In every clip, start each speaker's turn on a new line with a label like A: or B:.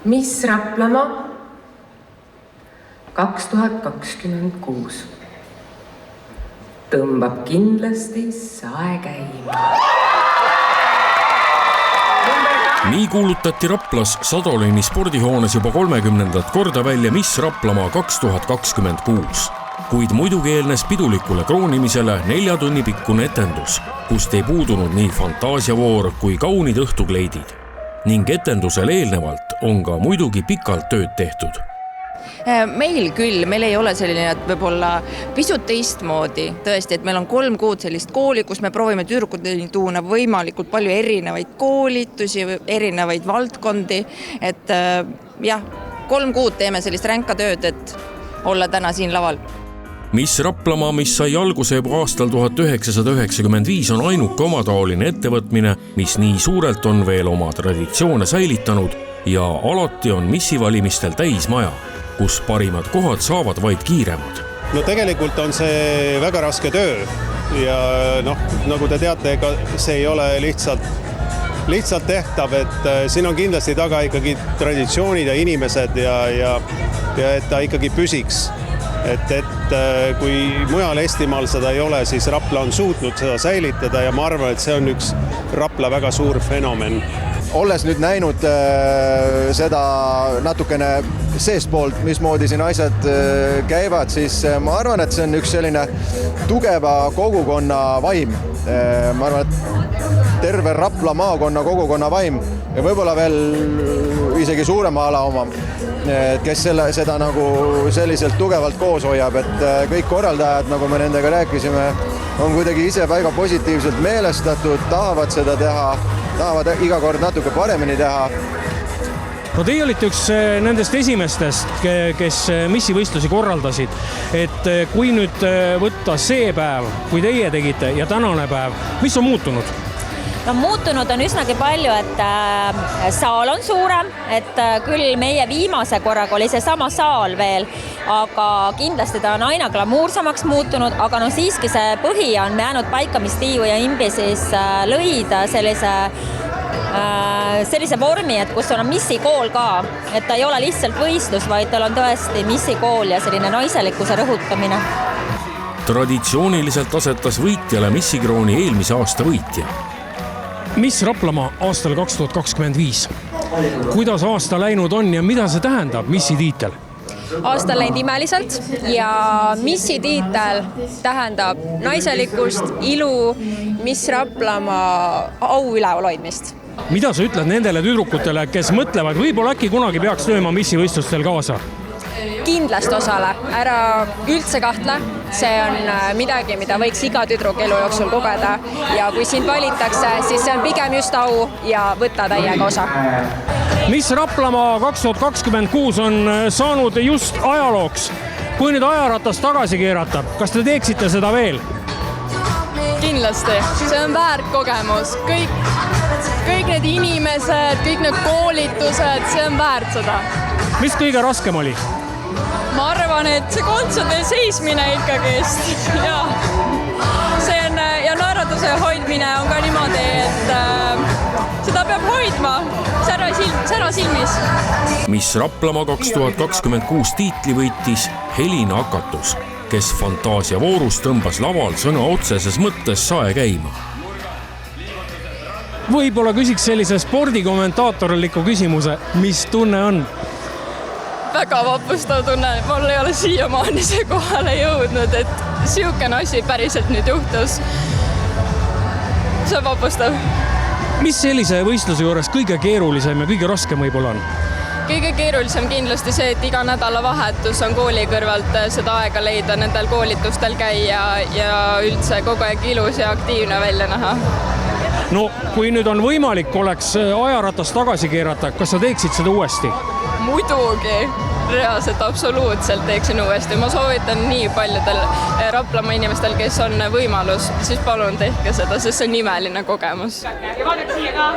A: Miss Raplamaa 2026 tõmbab kindlasti sae käima.
B: Nii kuulutati Raplas Sadolini spordihoones juba 30. korda välja Miss Raplamaa 2026. Kuid muidugi eelnes pidulikule kroonimisele 4 tunni pikkune etendus, kust ei puudunud nii fantaasiavoor kui kaunid õhtukleidid. Ning etendusel eelnevalt on ka muidugi pikalt tööd tehtud.
C: Meil küll, meil ei ole selline, et võib-olla pisut teistmoodi. Tõesti, et meil on 3 kuud sellist kooli, kus me proovime tüdrukuteni tuuna võimalikult palju erinevaid koolitusi, erinevaid valdkondi. Et jah, 3 kuud teeme sellist ränka tööd, et olla täna siin laval.
B: Miss Raplamaa, mis sai alguse juba aastal 1995, on ainuke omataoline ettevõtmine, mis nii suurelt on veel oma traditsioone säilitanud ja alati on missivalimistel täismaja, kus parimad kohad saavad vaid kiiremad.
D: No tegelikult on see väga raske töö ja nagu te teate, ega see ei ole lihtsalt tehtav, et siin on kindlasti taga ikkagi traditsioonid ja inimesed ja et ta ikkagi püsiks. Et kui mujal Eestimaal seda ei ole, siis Rapla on suutnud seda säilitada ja ma arvan, et see on üks Rapla väga suur fenomen.
E: Olles nüüd näinud seda natukene seestpoolt, mismoodi siin asjad käivad, siis ma arvan, et see on üks selline tugeva kogukonna vaim. Ma arvan, et terve Rapla maakonna kogukonna vaim ja võib-olla veel isegi suurema ala oma, kes seda nagu selliselt tugevalt koos hoiab, et kõik korraldajad, nagu me nendega rääkisime, on kuidagi ise väga positiivselt meelestatud, tahavad seda teha, tahavad iga kord natuke paremini teha.
F: No teie olite üks nendest esimestest, kes missivõistlusi korraldasid, et kui nüüd võtta see päev, kui teie tegite ja tänane päev, mis on muutunud?
G: No, muutunud on üsnagi palju, et saal on suurem, et küll meie viimase korraga oli see sama saal veel, aga kindlasti ta on aina glamuursamaks muutunud, aga no siiski see põhi on jäänud paika, mis Tiiu ja Imbi siis lõid sellise vormi, et kus on missikool ka, et ta ei ole lihtsalt võistlus, vaid tal on tõesti missikool ja selline naiselikkuse rõhutamine.
B: Traditsiooniliselt asetas võitjale missikrooni eelmise aasta võitja.
F: Miss Raplamaa aastal 2025. Kuidas aasta läinud on ja mida see tähendab, missi tiitel?
H: Aasta läinud imeliselt ja missi tiitel tähendab naiselikkust, ilu, Miss Raplamaa au ülevalhoidmist.
F: Mida sa ütled nendele tüdrukutele, kes mõtlevad, võib-olla äkki kunagi peaks lööma missivõistlustel kaasa?
H: Kindlasti osale, ära üldse kahtle, see on midagi, mida võiks iga tüdruk elu jooksul kogeda ja kui sind valitakse, siis see on pigem just au ja võtta täiega osa.
F: Miss Raplamaa 2026 on saanud just ajalooks. Kui nüüd ajaratast tagasi keerata, kas te teeksite seda veel?
H: Kindlasti, see on väärt kogemus. Kõik need inimesed, kõik need koolitused, see on väärt seda.
F: Mis kõige raskem oli?
H: Ma arvan, et see kontserdil seismine ikkagist ja naeratuse hoidmine on ka niimoodi, et seda peab hoidma sära silmis.
B: Miss Raplamaa 2026 tiitli võitis Helina Akatus, kes fantaasiavoorus tõmbas laval sõna otseses mõttes sae käima.
F: Võib-olla küsiks sellise spordikommentaatorliku küsimuse, mis tunne on?
H: Väga vapustav tunne, mul ei ole siiamaani see kohale jõudnud, et siukene asi päriselt nüüd juhtus. See on vapustav.
F: Mis sellise võistluse juures kõige keerulisem ja kõige raskem võib-olla on?
H: Kõige keerulisem kindlasti see, et iga nädalavahetus on kooli kõrvalt seda aega leida, nendel koolitustel käia ja üldse kogu aeg ilus ja aktiivne välja näha.
F: No, kui nüüd on võimalik, oleks ajaratast tagasi keerata, kas sa teeksid seda uuesti?
H: Muidugi, reaalselt absoluutselt teeksin uuesti. Ma soovitan nii paljudel Raplamaa inimestel, kes on võimalus, siis palun tehke seda, sest see on imeline kogemus. Ja vaadake siia ka.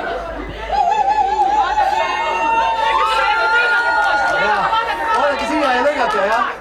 E: Vaadake siia ja lõigata, jah?